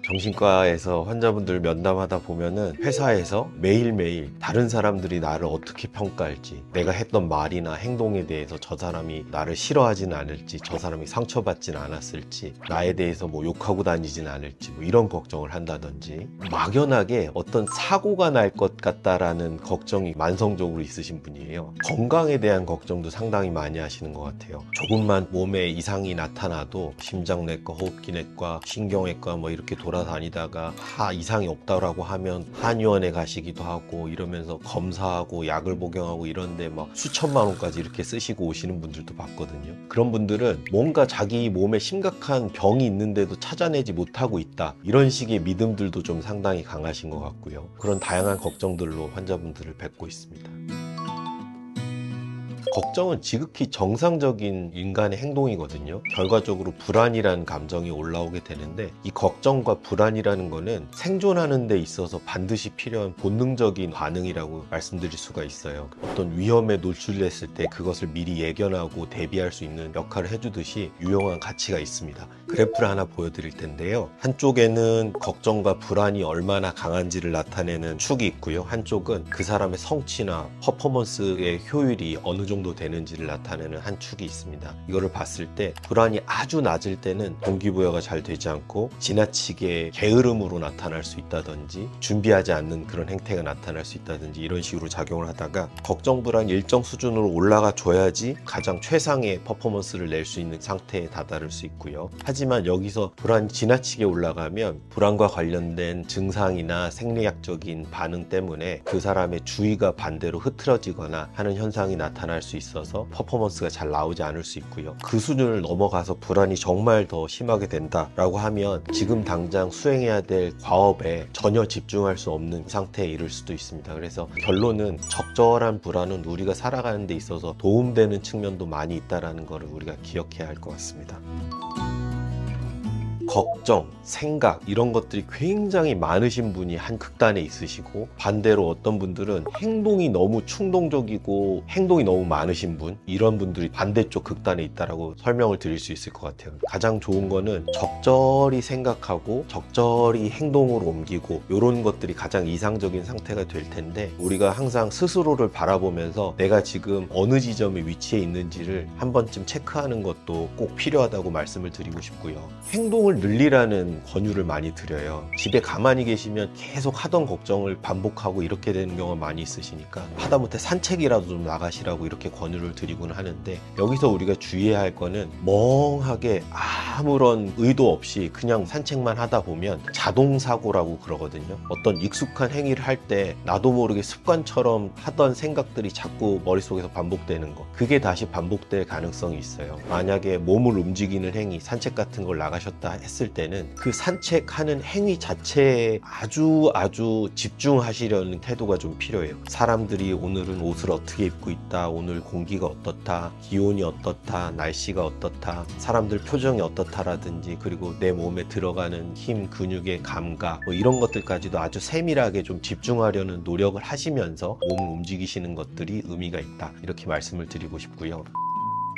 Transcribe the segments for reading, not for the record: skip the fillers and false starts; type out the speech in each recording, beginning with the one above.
정신과에서 환자분들 면담하다 보면은 회사에서 매일매일 다른 사람들이 나를 어떻게 평가할지, 내가 했던 말이나 행동에 대해서 저 사람이 나를 싫어하진 않을지, 저 사람이 상처받진 않았을지, 나에 대해서 뭐 욕하고 다니진 않을지, 뭐 이런 걱정을 한다든지, 막연하게 어떤 사고가 날 것 같다라는 걱정이 만성적으로 있으신 분이에요. 건강에 대한 걱정도 상당히 많이 하시는 것 같아요. 조금만 몸에 이상이 나타나도 심장내과, 호흡기내과, 신경외과 뭐 이렇게 돌아다니다가 이상이 없다라고 하면 한의원에 가시기도 하고, 이러면서 검사하고 약을 복용하고 이런데 막 수천만 원까지 이렇게 쓰시고 오시는 분들도 봤거든요. 그런 분들은 뭔가 자기 몸에 심각한 병이 있는데도 찾아내지 못하고 있다, 이런 식의 믿음들도 좀 상당히 강하신 것 같고요. 그런 다양한 걱정들로 환자분들을 뵙고 있습니다. 걱정은 지극히 정상적인 인간의 행동이거든요. 결과적으로 불안이라는 감정이 올라오게 되는데, 이 걱정과 불안이라는 거는 생존하는 데 있어서 반드시 필요한 본능적인 반응이라고 말씀드릴 수가 있어요. 어떤 위험에 노출됐을 때 그것을 미리 예견하고 대비할 수 있는 역할을 해주듯이 유용한 가치가 있습니다. 그래프를 하나 보여드릴 텐데요. 한쪽에는 걱정과 불안이 얼마나 강한지를 나타내는 축이 있고요. 한쪽은 그 사람의 성취나 퍼포먼스의 효율이 어느 정도 되는지를 나타내는 한 축이 있습니다. 이거를 봤을 때 불안이 아주 낮을 때는 동기부여가 잘 되지 않고 지나치게 게으름으로 나타날 수 있다든지, 준비하지 않는 그런 행태가 나타날 수 있다든지, 이런 식으로 작용을 하다가 걱정, 불안이 일정 수준으로 올라가 줘야지 가장 최상의 퍼포먼스를 낼 수 있는 상태에 다다를 수 있고요. 하지만 여기서 불안이 지나치게 올라가면 불안과 관련된 증상이나 생리학적인 반응 때문에 그 사람의 주의가 반대로 흐트러지거나 하는 현상이 나타날 수 있어서 퍼포먼스가 잘 나오지 않을 수 있고요. 그 수준을 넘어가서 불안이 정말 더 심하게 된다라고 하면 지금 당장 수행해야 될 과업에 전혀 집중할 수 없는 상태에 이를 수도 있습니다. 그래서 결론은 적절한 불안은 우리가 살아가는 데 있어서 도움되는 측면도 많이 있다는 것을 우리가 기억해야 할 것 같습니다. 걱정, 생각, 이런 것들이 굉장히 많으신 분이 한 극단에 있으시고, 반대로 어떤 분들은 행동이 너무 충동적이고 행동이 너무 많으신 분, 이런 분들이 반대쪽 극단에 있다라고 설명을 드릴 수 있을 것 같아요. 가장 좋은 거는 적절히 생각하고 적절히 행동으로 옮기고, 이런 것들이 가장 이상적인 상태가 될 텐데, 우리가 항상 스스로를 바라보면서 내가 지금 어느 지점에 위치해 있는지를 한 번쯤 체크하는 것도 꼭 필요하다고 말씀을 드리고 싶고요. 행동을 늘리라는 권유를 많이 드려요. 집에 가만히 계시면 계속 하던 걱정을 반복하고 이렇게 되는 경우가 많이 있으시니까 하다못해 산책이라도 좀 나가시라고 이렇게 권유를 드리곤 하는데, 여기서 우리가 주의해야 할 거는 멍하게 아무런 의도 없이 그냥 산책만 하다 보면 자동사고라고 그러거든요. 어떤 익숙한 행위를 할 때 나도 모르게 습관처럼 하던 생각들이 자꾸 머릿속에서 반복되는 거, 그게 다시 반복될 가능성이 있어요. 만약에 몸을 움직이는 행위, 산책 같은 걸 나가셨다 했을 때는 그 산책하는 행위 자체에 아주 집중하시려는 태도가 좀 필요해요. 사람들이 오늘은 옷을 어떻게 입고 있다, 오늘 공기가 어떻다, 기온이 어떻다, 날씨가 어떻다, 사람들 표정이 어떻다라든지, 그리고 내 몸에 들어가는 힘, 근육의 감각, 뭐 이런 것들까지도 아주 세밀하게 좀 집중하려는 노력을 하시면서 몸을 움직이시는 것들이 의미가 있다, 이렇게 말씀을 드리고 싶고요.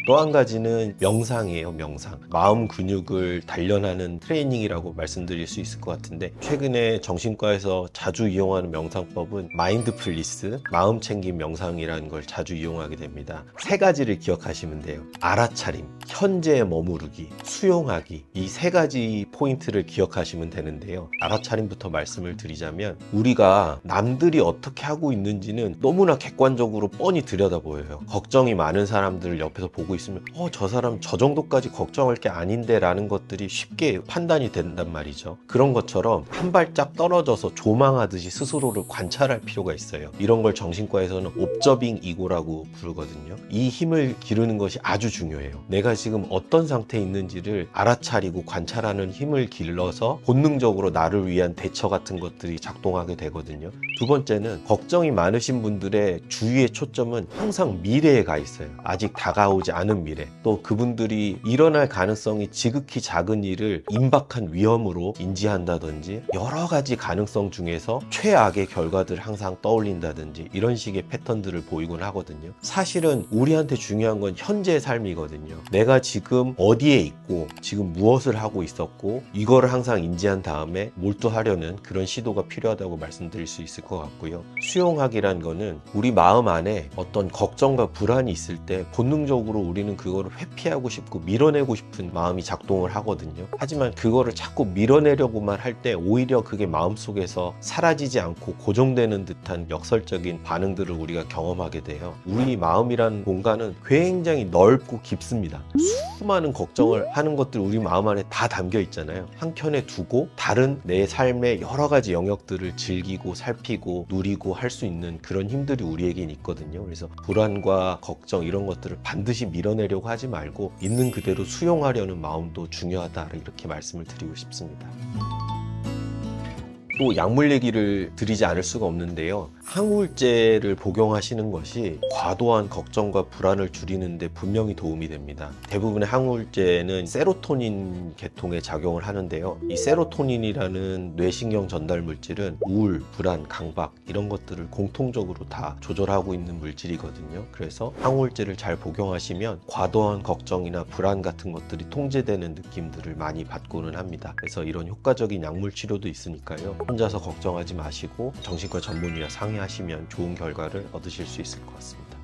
또 한 가지는 명상이에요. 명상. 마음 근육을 단련하는 트레이닝이라고 말씀드릴 수 있을 것 같은데, 최근에 정신과에서 자주 이용하는 명상법은 마인드풀니스, 마음챙김 명상이라는 걸 자주 이용하게 됩니다. 세 가지를 기억하시면 돼요. 알아차림, 현재에 머무르기, 수용하기, 이 세 가지 포인트를 기억하시면 되는데요. 알아차림부터 말씀을 드리자면, 우리가 남들이 어떻게 하고 있는지는 너무나 객관적으로 뻔히 들여다보여요. 걱정이 많은 사람들을 옆에서 보고 있으면 저 사람 저 정도까지 걱정할 게 아닌데 라는 것들이 쉽게 판단이 된단 말이죠. 그런 것처럼 한 발짝 떨어져서 조망하듯이 스스로를 관찰할 필요가 있어요. 이런 걸 정신과에서는 옵저빙 이고라고 부르거든요. 이 힘을 기르는 것이 아주 중요해요. 내가 지금 어떤 상태에 있는지를 알아차리고 관찰하는 힘을 길러서 본능적으로 나를 위한 대처 같은 것들이 작동하게 되거든요. 두 번째는, 걱정이 많으신 분들의 주의의 초점은 항상 미래에 가 있어요. 아직 다가오지 않은 가는 미래, 또 그분들이 일어날 가능성이 지극히 작은 일을 임박한 위험으로 인지한다든지 여러 가지 가능성 중에서 최악의 결과들을 항상 떠올린다든지 이런 식의 패턴들을 보이곤 하거든요. 사실은 우리한테 중요한 건 현재의 삶이거든요. 내가 지금 어디에 있고 지금 무엇을 하고 있었고 이거를 항상 인지한 다음에 몰두하려는 그런 시도가 필요하다고 말씀드릴 수 있을 것 같고요. 수용하기란 거는 우리 마음 안에 어떤 걱정과 불안이 있을 때 본능적으로 우리는 그거를 회피하고 싶고 밀어내고 싶은 마음이 작동을 하거든요. 하지만 그거를 자꾸 밀어내려고만 할 때 오히려 그게 마음속에서 사라지지 않고 고정되는 듯한 역설적인 반응들을 우리가 경험하게 돼요. 우리 마음이라는 공간은 굉장히 넓고 깊습니다. 수많은 걱정을 하는 것들 우리 마음 안에 다 담겨 있잖아요. 한켠에 두고 다른 내 삶의 여러 가지 영역들을 즐기고 살피고 누리고 할 수 있는 그런 힘들이 우리에겐 있거든요. 그래서 불안과 걱정 이런 것들을 반드시 밀어내려고 하지 말고 있는 그대로 수용하려는 마음도 중요하다, 이렇게 말씀을 드리고 싶습니다. 또 약물 얘기를 드리지 않을 수가 없는데요. 항우울제를 복용하시는 것이 과도한 걱정과 불안을 줄이는데 분명히 도움이 됩니다. 대부분의 항우울제는 세로토닌 계통의 작용을 하는데요. 이 세로토닌이라는 뇌신경 전달 물질은 우울, 불안, 강박 이런 것들을 공통적으로 다 조절하고 있는 물질이거든요. 그래서 항우울제를 잘 복용하시면 과도한 걱정이나 불안 같은 것들이 통제되는 느낌들을 많이 받고는 합니다. 그래서 이런 효과적인 약물 치료도 있으니까요. 혼자서 걱정하지 마시고 정신과 전문의와 상의하시면 좋은 결과를 얻으실 수 있을 것 같습니다.